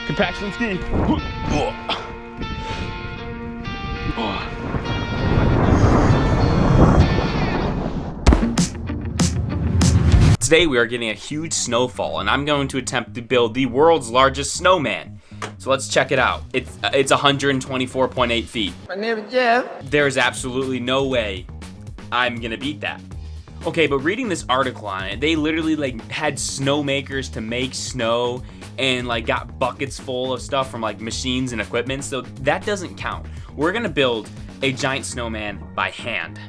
Compaction ski. Today we are getting a huge snowfall, and I'm going to attempt to build the world's largest snowman. So let's check it out. It's 124.8 feet. My name is Jeff. There's absolutely no way I'm gonna beat that. Okay, but reading this article on it, they literally like had snow makers to make snow and like got buckets full of stuff from like machines and equipment, so that doesn't count. We're gonna build a giant snowman by hand.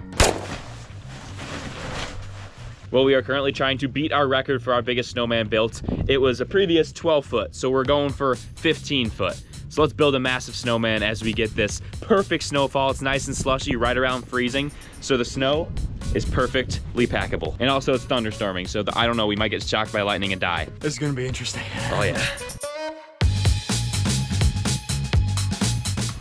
Well, we are currently trying to beat our record for our biggest snowman built. It was a previous 12 foot, so we're going for 15 foot. So let's build a massive snowman as we get this perfect snowfall. It's nice and slushy, right around freezing. So the snow is perfectly packable. And also it's thunderstorming, so I don't know, we might get shocked by lightning and die. This is gonna be interesting. Oh yeah.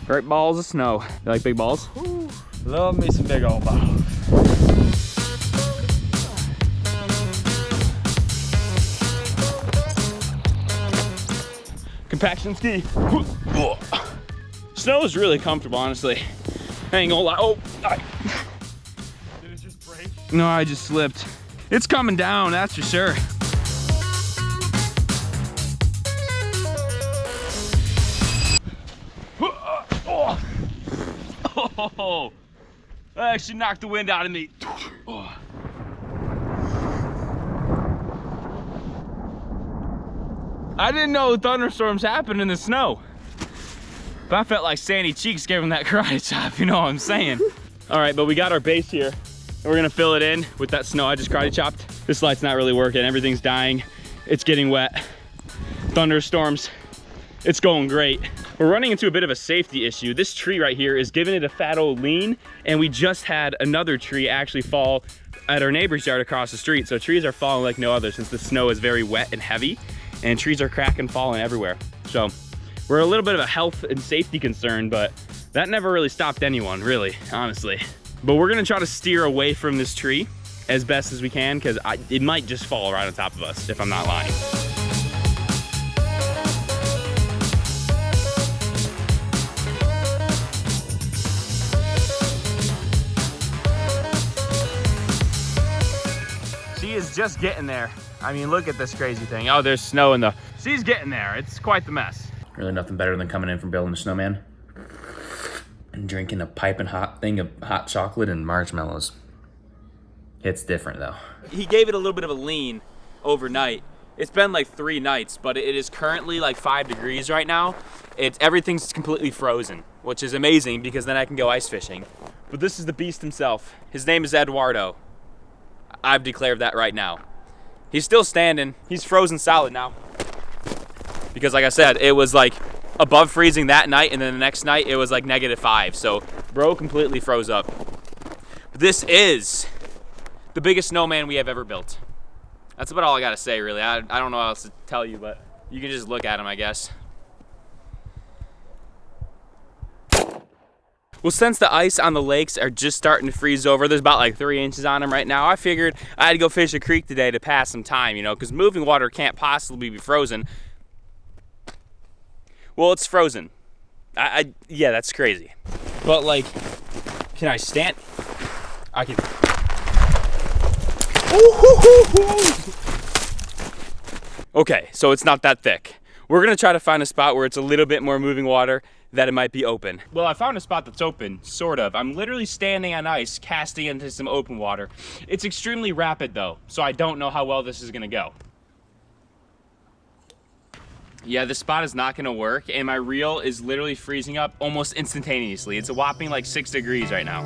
Great balls of snow. You like big balls? Ooh, love me some big old balls. Compaction ski. Snow is really comfortable, honestly. I ain't gonna lie. Oh, Did it just break? no, I just slipped. It's coming down, that's for sure. Oh, that actually knocked the wind out of me. Oh. I didn't know thunderstorms happen in the snow. But I felt like Sandy Cheeks gave him that karate chop, you know what I'm saying? All right, but we got our base here, and we're gonna fill it in with that snow I just karate chopped. This light's not really working, everything's dying. It's getting wet. Thunderstorms, it's going great. We're running into a bit of a safety issue. This tree right here is giving it a fat old lean, and we just had another tree actually fall at our neighbor's yard across the street. So trees are falling like no other since the snow is very wet and heavy, and trees are cracking, falling everywhere. So we're a little bit of a health and safety concern, but that never really stopped anyone, really, honestly. But we're gonna try to steer away from this tree as best as we can, because it might just fall right on top of us, if I'm not lying. She is just getting there. I mean, look at this crazy thing. Oh, there's snow in the... She's getting there. It's quite the mess. Really nothing better than coming in from building a snowman and drinking a piping hot thing of hot chocolate and marshmallows. It's different though. He gave it a little bit of a lean overnight. It's been like 3 nights, but it is currently like 5 degrees right now. Everything's completely frozen, which is amazing because then I can go ice fishing. But this is the beast himself. His name is Eduardo. I've declared that right now. He's still standing. He's frozen solid now. Because like I said, it was like above freezing that night, and then the next night it was like -5. So bro completely froze up. This is the biggest snowman we have ever built. That's about all I gotta say, really. I don't know what else to tell you, but you can just look at him, I guess. Well, since the ice on the lakes are just starting to freeze over, there's about like 3 inches on them right now, I figured I had to go fish a creek today to pass some time, you know, because moving water can't possibly be frozen. Well, it's frozen. Yeah, that's crazy. But like, can I stand? I can. Okay, so it's not that thick. We're gonna try to find a spot where it's a little bit more moving water, that it might be open. Well, I found a spot that's open, sort of. I'm literally standing on ice, casting into some open water. It's extremely rapid though, so I don't know how well this is gonna go. Yeah, this spot is not gonna work, and my reel is literally freezing up almost instantaneously. It's a whopping like 6 degrees right now.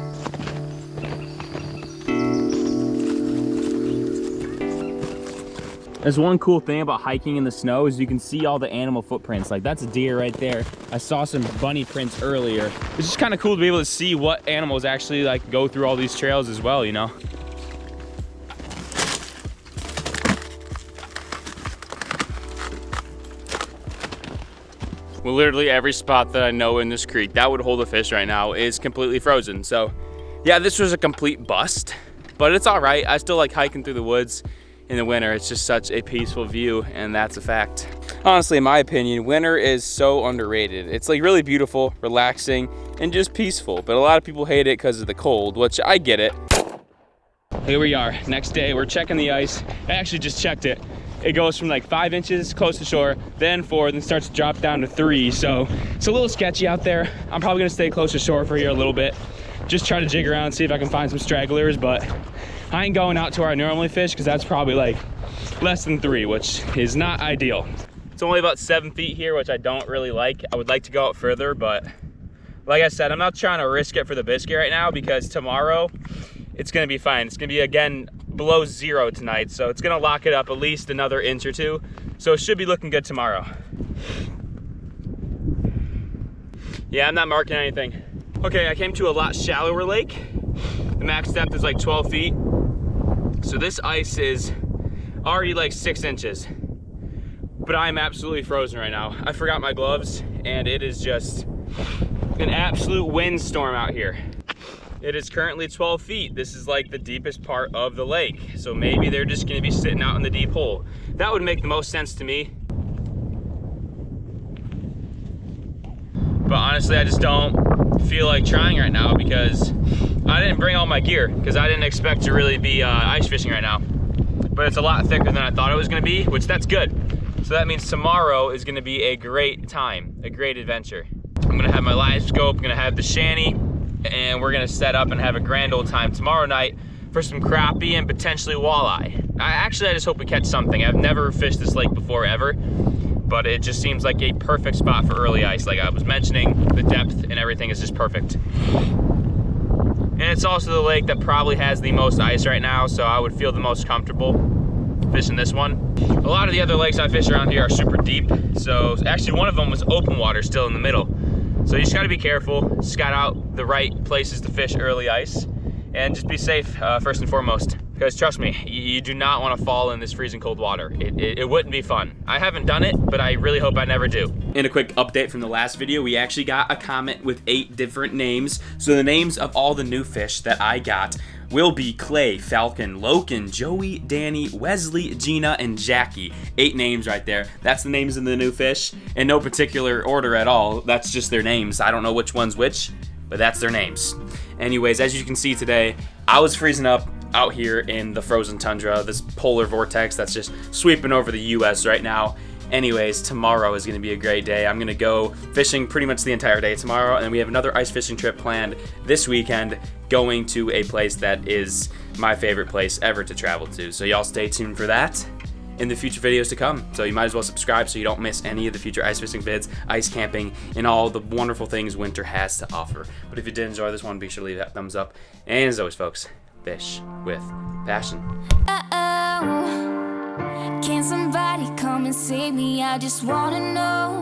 There's one cool thing about hiking in the snow is you can see all the animal footprints. Like that's a deer right there. I saw some bunny prints earlier. It's just kind of cool to be able to see what animals actually like go through all these trails as well, you know? Well, literally every spot that I know in this creek that would hold a fish right now is completely frozen. So yeah, this was a complete bust, but it's all right. I still like hiking through the woods in the winter. It's just such a peaceful view, and that's a fact. Honestly, in my opinion, winter is so underrated. It's like really beautiful, relaxing, and just peaceful. But a lot of people hate it because of the cold, which I get it. Here we are, next day, we're checking the ice. I actually just checked it. It goes from like 5 inches close to shore, then 4, then starts to drop down to 3. So it's a little sketchy out there. I'm probably gonna stay close to shore for here a little bit. Just try to jig around, see if I can find some stragglers, but I ain't going out to where I normally fish because that's probably like less than 3, which is not ideal. It's only about 7 feet here, which I don't really like. I would like to go out further, but like I said, I'm not trying to risk it for the biscuit right now because tomorrow it's gonna be fine. It's gonna be, again, below 0 tonight, so it's gonna lock it up at least another inch or 2. So it should be looking good tomorrow. Yeah, I'm not marking anything. Okay, I came to a lot shallower lake. The max depth is like 12 feet. So this ice is already like 6 inches. But I'm absolutely frozen right now. I forgot my gloves and it is just an absolute windstorm out here. It is currently 12 feet. This is like the deepest part of the lake. So maybe they're just gonna be sitting out in the deep hole. That would make the most sense to me. But honestly, I just don't feel like trying right now because I didn't bring all my gear because I didn't expect to really be ice fishing right now. But it's a lot thicker than I thought it was gonna be, which that's good. So that means tomorrow is gonna be a great time, a great adventure. I'm gonna have my live scope, I'm gonna have the shanty, and we're gonna set up and have a grand old time tomorrow night for some crappie and potentially walleye. I just hope we catch something. I've never fished this lake before ever, but it just seems like a perfect spot for early ice. Like I was mentioning, the depth and everything is just perfect. And it's also the lake that probably has the most ice right now, so I would feel the most comfortable fishing this one. A lot of the other lakes I fish around here are super deep, so actually one of them was open water still in the middle. So you just gotta be careful, scout out the right places to fish early ice, and just be safe first and foremost. Because trust me, you do not want to fall in this freezing cold water. It wouldn't be fun. I haven't done it, but I really hope I never do. In a quick update from the last video, we actually got a comment with 8 different names. So the names of all the new fish that I got will be Clay, Falcon, Loken, Joey, Danny, Wesley, Gina, and Jackie. 8 names right there. That's the names of the new fish. In no particular order at all. That's just their names. I don't know which one's which, but that's their names. Anyways, as you can see today, I was freezing up out here in the frozen tundra, this polar vortex that's just sweeping over the US right now. Anyways, tomorrow is going to be a great day. I'm going to go fishing pretty much the entire day tomorrow, and we have another ice fishing trip planned this weekend, going to a place that is my favorite place ever to travel to. So y'all stay tuned for that in the future videos to come. So you might as well subscribe so you don't miss any of the future ice fishing vids, ice camping, and all the wonderful things winter has to offer. But if you did enjoy this one, be sure to leave that thumbs up. And as always, folks, fish with passion. Can somebody come and save me? I just wanna know.